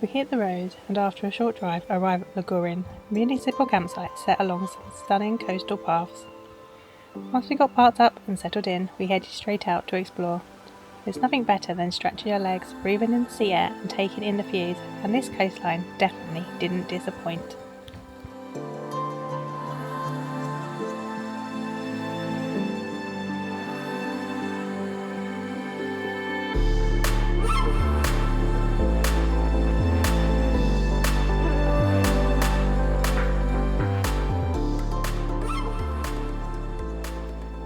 We hit the road and after a short drive arrive at Lagurin, a municipal campsite set along some stunning coastal paths. Once we got parked up and settled in, we headed straight out to explore. There's nothing better than stretching your legs, breathing in the sea air and taking in the views, and this coastline definitely didn't disappoint.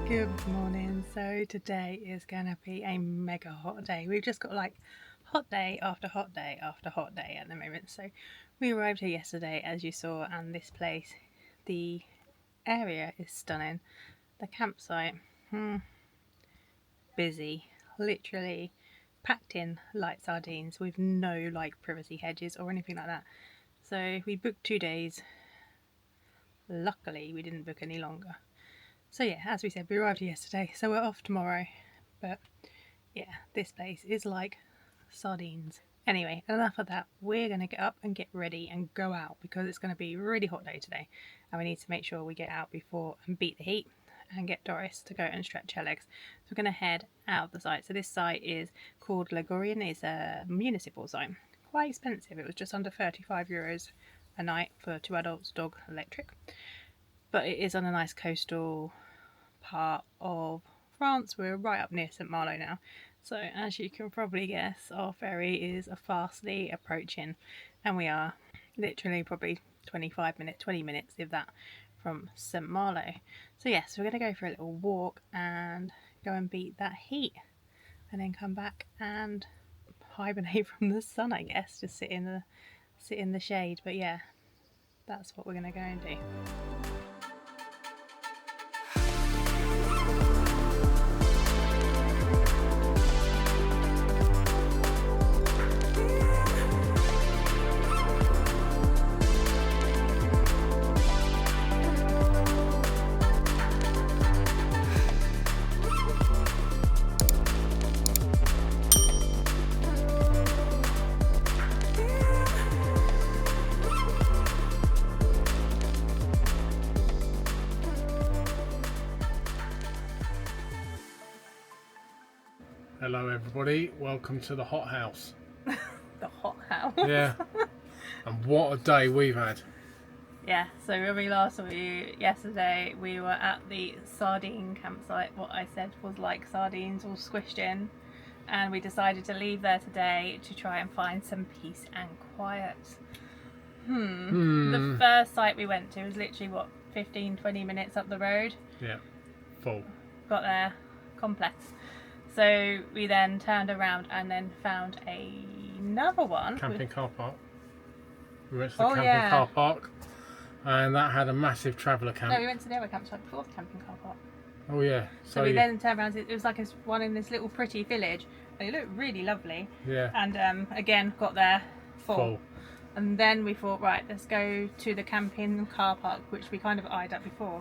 Good morning. So today is going to be a mega hot day. We've just got like hot day after hot day after hot day at the moment. So we arrived here yesterday, as you saw, and this place, the area is stunning. The campsite, busy, literally packed in like sardines with no like privacy hedges or anything like that. So we booked 2 days. Luckily we didn't book any longer. So yeah, as we said, we arrived here yesterday, so we're off tomorrow. But yeah, this place is like sardines. Anyway, enough of that. We're going to get up and get ready and go out because it's going to be a really hot day today. And we need to make sure we get out before and beat the heat and get Doris to go and stretch her legs. So we're going to head out of the site. So this site is called Lagurin. It's a municipal site. Quite expensive. It was just under €35 a night for 2 adults, dog, electric. But it is on a nice coastal part of France. We're right up near Saint-Malo now, so as you can probably guess, our ferry is fastly approaching, and we are literally probably 20 minutes if that from Saint-Malo. So yes, we're going to go for a little walk and go and beat that heat and then come back and hibernate from the sun, I guess. Just sit in the shade. But yeah, that's what we're going to go and do. Hello everybody, welcome to the hot house. The hot house. Yeah, and what a day we've had. Yeah, so when we last saw you yesterday, we were at the sardine campsite. What I said was like sardines all squished in, and we decided to leave there today to try and find some peace and quiet. The first site we went to was literally what, 15-20 minutes up the road. Yeah, full. Got there, complex. So we then turned around and then found another one. Camping car park. We went to the camping car park, and that had a massive traveller camp. No, we went to the other campsite before the camping car park. Oh yeah. So we then turned around. It was like one in this little pretty village, and it looked really lovely. Yeah. And again, got there full. And then we thought, right, let's go to the camping car park, which we kind of eyed up before.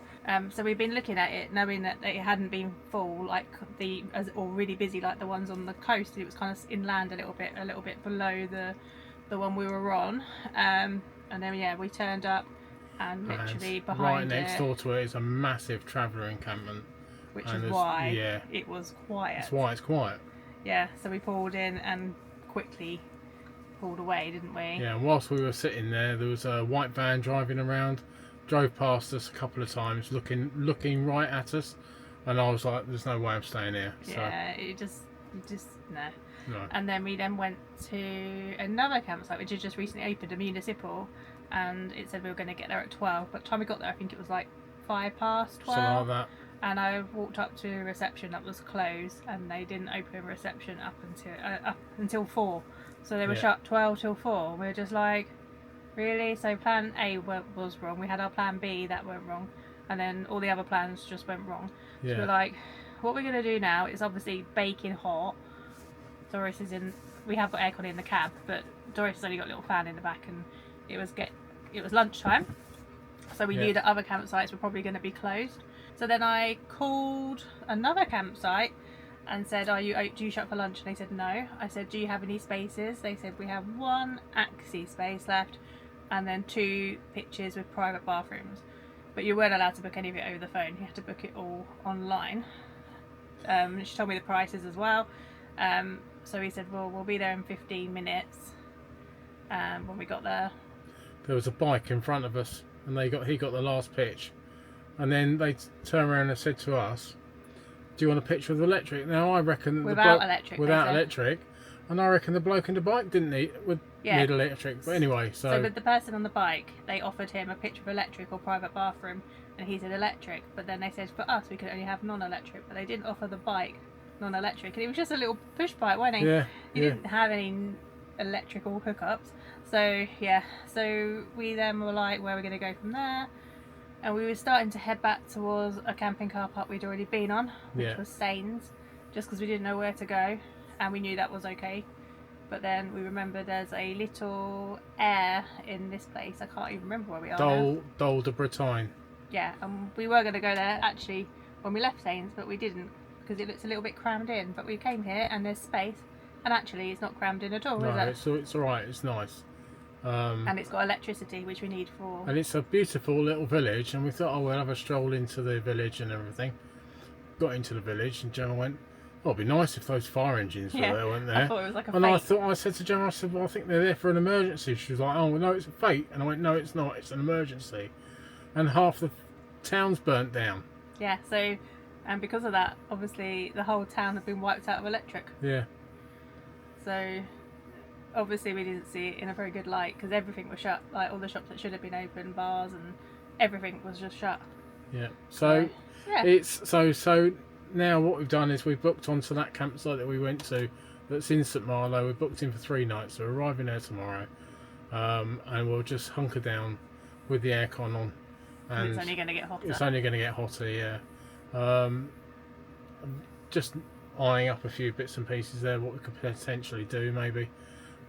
So we've been looking at it, knowing that it hadn't been full, like or really busy like the ones on the coast. It was kind of inland a little bit below the one we were on. And then yeah, we turned up, and literally behind right next door to it is a massive traveller encampment, which is why it was quiet. That's why it's quiet. Yeah, so we pulled in and quickly pulled away, didn't we? Yeah, and whilst we were sitting there was a white van driving around, drove past us a couple of times, looking right at us, and I was like, there's no way I'm staying here. Yeah, so you just no. No. And then we went to another campsite which had just recently opened, a municipal, and it said we were going to get there at 12, but by the time we got there I think it was like 12:05. Something like that. And I walked up to reception that was closed, and they didn't open reception up until 4. So they were shut 12 till 4. We were just like, really? So plan A was wrong. We had our plan B that went wrong, and then all the other plans just went wrong. Yeah. So we're like, what we're going to do now is obviously baking hot. Doris is in. We have got aircon in the cab, but Doris has only got a little fan in the back, and it was lunchtime. So we knew that other campsites were probably going to be closed. So then I called another campsite and said, do you shop for lunch? And they said no. I said, do you have any spaces? They said, we have one axi space left and then 2 pitches with private bathrooms, but you weren't allowed to book any of it over the phone. You had to book it all online. She told me the prices as well. So we said, well, we'll be there in 15 minutes. When we got there, there was a bike in front of us, and he got the last pitch, and then they turned around and said to us, do you want a picture with electric? Now I reckon without electric, and I reckon the bloke in the bike didn't need electric. But anyway, so with the person on the bike, they offered him a picture of electric or private bathroom, and he said electric. But then they said for us we could only have non-electric, but they didn't offer the bike non-electric, and it was just a little push bike, wasn't it? Yeah. He didn't have any electrical hookups. So yeah, so we then were like, where are we going to go from there? And we were starting to head back towards a camping car park we'd already been on, which was Saints, just because we didn't know where to go, and we knew that was okay. But then we remembered there's a little air in this place. I can't even remember where we are now. Dole de Bretagne. Yeah, and we were going to go there actually when we left Saints, but we didn't because it looks a little bit crammed in. But we came here and there's space, and actually it's not crammed in at all, is it? It's alright, it's nice. And it's got electricity, which we need for... And it's a beautiful little village, and we thought, oh, we'll have a stroll into the village and everything. Got into the village, and Gemma went, oh, it'd be nice if those fire engines were there, weren't there? I thought it was like a And fate. I said to Gemma, I said, well, I think they're there for an emergency. She was like, oh, well, no, it's a fate. And I went, no, it's not, it's an emergency. And half the town's burnt down. Yeah, so, and because of that, obviously, the whole town had been wiped out of electric. Yeah. So... obviously we didn't see it in a very good light because everything was shut, like all the shops that should have been open, bars and everything was just shut. Yeah. So yeah. It's so now what we've done is we've booked onto that campsite that we went to that's in Saint-Malo. We're booked in for 3 nights, so we're arriving there tomorrow, and we'll just hunker down with the aircon on. And it's only going to get hotter. It's only going to get hotter, yeah. Just eyeing up a few bits and pieces there, what we could potentially do maybe.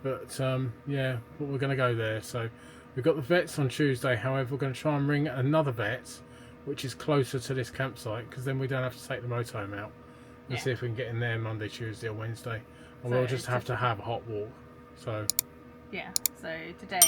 But yeah, but we're going to go there. So we've got the vets on Tuesday. However, we're going to try and ring another vet, which is closer to this campsite, because then we don't have to take the motorhome out. And see if we can get in there Monday, Tuesday, or Wednesday. And we'll just have to have a hot walk. So yeah. So today,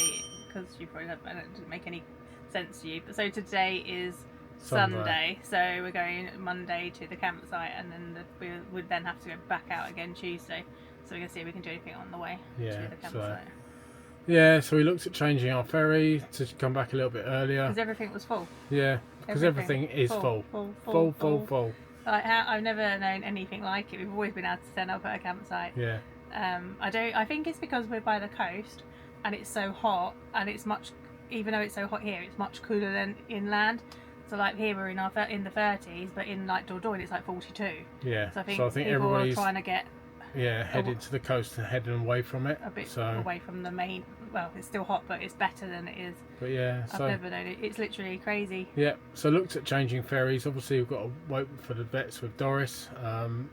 because you probably don't, it didn't make any sense to you, but so today is Sunday. So we're going Monday to the campsite, and then we would then have to go back out again Tuesday. So we're going to see if we can do anything on the way to the campsite. So we looked at changing our ferry to come back a little bit earlier. Because everything was full. Yeah, because everything is full. Full. Like I've never known anything like it. We've always been able to stand up at a campsite. Yeah. I think it's because we're by the coast and it's so hot, and it's much, even though it's so hot here, it's much cooler than inland. So like here we're in the 30s, but in like Dordogne it's like 42. Yeah. So I think everybody's people are trying to get headed to the coast and heading away from it. A bit away from the main. Well, it's still hot, but it's better than it is. But yeah, I've never known it. It's literally crazy. Yeah. So looked at changing ferries. Obviously, we've got to wait for the vets with Doris.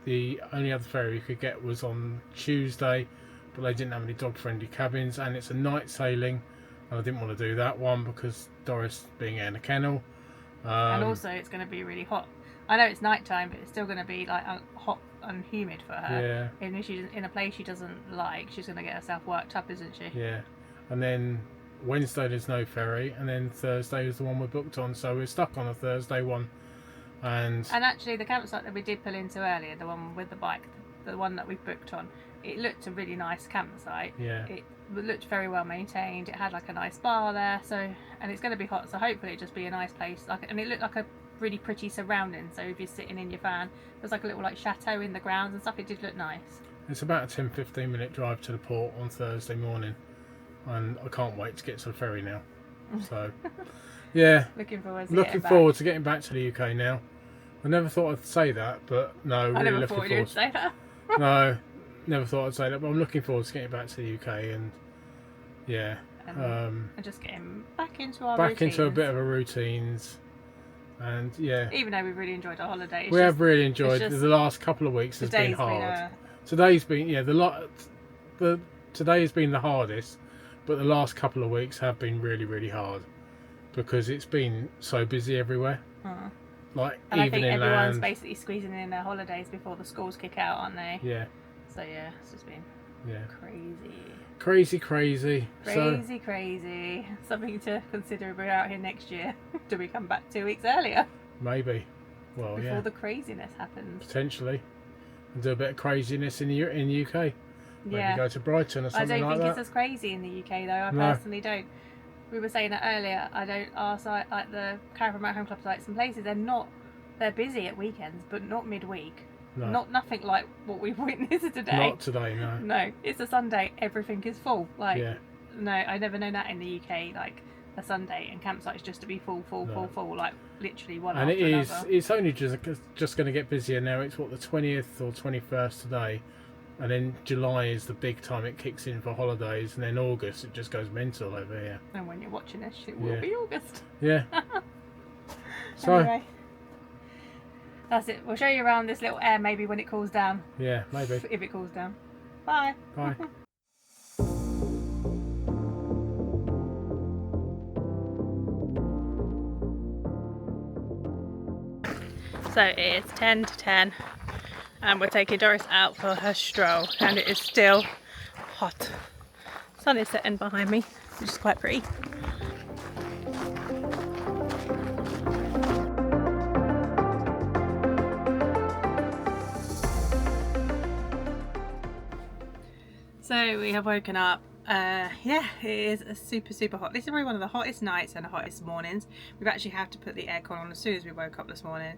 The only other ferry we could get was on Tuesday, but they didn't have any dog-friendly cabins, and it's a night sailing, and I didn't want to do that one because Doris being in a kennel. And also, it's going to be really hot. I know it's night time, but it's still going to be like hot and humid for her. Yeah. Even if she's in a place she doesn't like, she's going to get herself worked up, isn't she? Yeah. And then Wednesday there's no ferry, and then Thursday is the one we're booked on, so we're stuck on a Thursday one. And actually, the campsite that we did pull into earlier, the one with the bike, the one that we booked on, it looked a really nice campsite. Yeah. It looked very well maintained. It had like a nice bar there, and it's going to be hot, so hopefully it'll just be a nice place. And it looked like a really pretty surrounding, so if you're sitting in your van, there's like a little like chateau in the grounds and stuff. It did look nice. It's about a 10-15 minute drive to the port on Thursday morning, and I can't wait to get to the ferry now. So yeah, looking forward to getting back to the UK now. I never thought I'd say that, but no, really I never looking thought you'd say that. No, never thought I'd say that, but I'm looking forward to getting back to the UK, and yeah, and just getting back into our into a bit of a routines. And yeah, even though we've really enjoyed our holiday, we have really enjoyed the last couple of weeks. Has been hard. Today's been today has been the hardest, but the last couple of weeks have been really hard because it's been so busy everywhere. like And I even think everyone's inland. basically squeezing in their holidays before the schools kick out, aren't they? Yeah, So yeah, it's just been crazy. crazy. Something to consider if we're out here next year. Do we come back 2 weeks earlier? Maybe. Well, before the craziness happens. Potentially. And do a bit of craziness in the UK. Maybe go to Brighton or something like that. I don't think it's as crazy in the UK though. I personally don't. We were saying that earlier. I don't. Our site, like the Caravan Motorhome Club sites and places, they're busy at weekends, but not midweek. No. Nothing like what we've witnessed today. Not today, no. No, it's a Sunday. Everything is full. Like, no, I never known that in the UK. Like a Sunday and campsites just to be full. Like literally one. And after another. It's only just going to get busier now. It's what, the 20th or 21st today. And then July is the big time it kicks in for holidays, and then August it just goes mental over here. And when you're watching this, it will be August. Yeah. So anyway, that's it. We'll show you around this little air maybe when it cools down. Yeah, maybe. If it cools down. Bye. Bye. So it is 10 to 10. And we're taking Doris out for her stroll, and it is still hot. Sun is setting behind me, which is quite pretty. So we have woken up. Yeah, it is super hot. This is probably one of the hottest nights and the hottest mornings. We've actually had to put the aircon on as soon as we woke up this morning,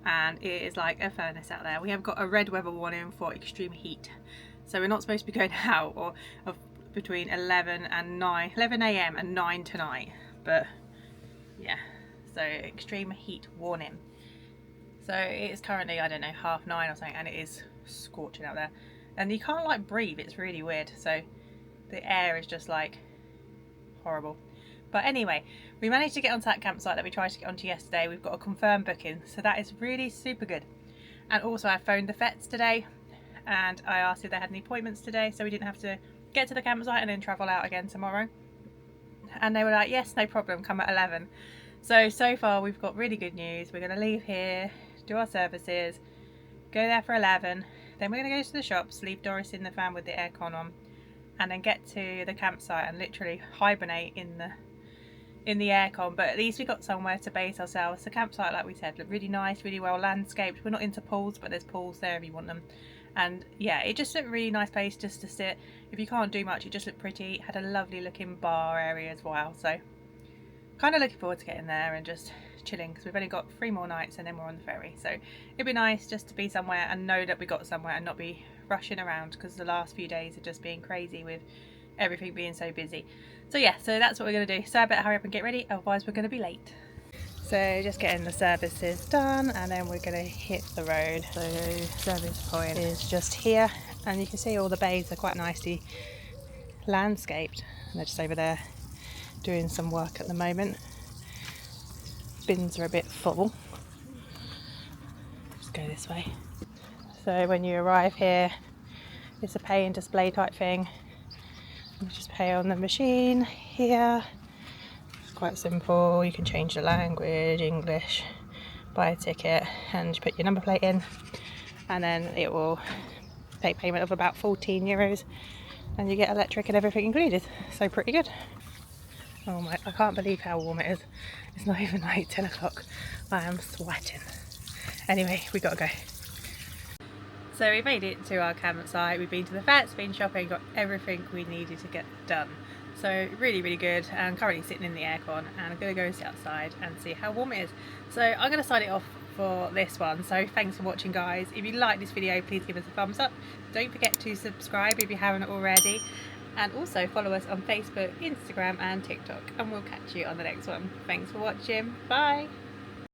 and it is like a furnace out there. We have got a red weather warning for extreme heat, so we're not supposed to be going out or between 11 a.m. and 9 tonight. But yeah, so extreme heat warning. So it is currently, I don't know, 9:30 or something, and it is scorching out there, and you can't like breathe. It's really weird. So the air is just like horrible. But anyway, we managed to get onto that campsite that we tried to get onto yesterday. We've got a confirmed booking, so that is really super good. And also I phoned the vets today and I asked if they had any appointments today, so we didn't have to get to the campsite and then travel out again tomorrow. And they were like, yes, no problem, come at 11. So far we've got really good news. We're going to leave here, do our services, go there for 11, then we're going to go to the shops, leave Doris in the van with the aircon on, and then get to the campsite and literally hibernate in the aircon. But at least we got somewhere to base ourselves. The campsite, like we said, looked really nice, really well landscaped. We're not into pools, but there's pools there if you want them. And yeah, it just looked a really nice place just to sit. If you can't do much, it just looked pretty. It had a lovely looking bar area as well, so kind of looking forward to getting there and just chilling, because we've only got 3 more nights and then we're on the ferry. So it'd be nice just to be somewhere and know that we got somewhere and not be rushing around, because the last few days have just been crazy with everything being so busy. So yeah, so that's what we're going to do. So I better hurry up and get ready, otherwise we're going to be late. So just getting the services done and then we're going to hit the road. So service point is just here, and you can see all the bays are quite nicely landscaped, and they're just over there doing some work at the moment. Bins are a bit full. Just go this way. So when you arrive here, it's a pay and display type thing. You just pay on the machine here. It's quite simple. You can change the language, English, buy a ticket, and you put your number plate in, and then it will take payment of about €14, and you get electric and everything included. So pretty good. Oh my, I can't believe how warm it is. It's not even like 10 o'clock. I am sweating. Anyway, we gotta go. So we made it to our campsite. We've been to the vets, been shopping, got everything we needed to get done. So really good. I'm currently sitting in the aircon and I'm gonna go and sit outside and see how warm it is. So I'm gonna sign it off for this one. So thanks for watching, guys. If you like this video, please give us a thumbs up. Don't forget to subscribe if you haven't already. And also follow us on Facebook, Instagram and TikTok. And we'll catch you on the next one. Thanks for watching. Bye.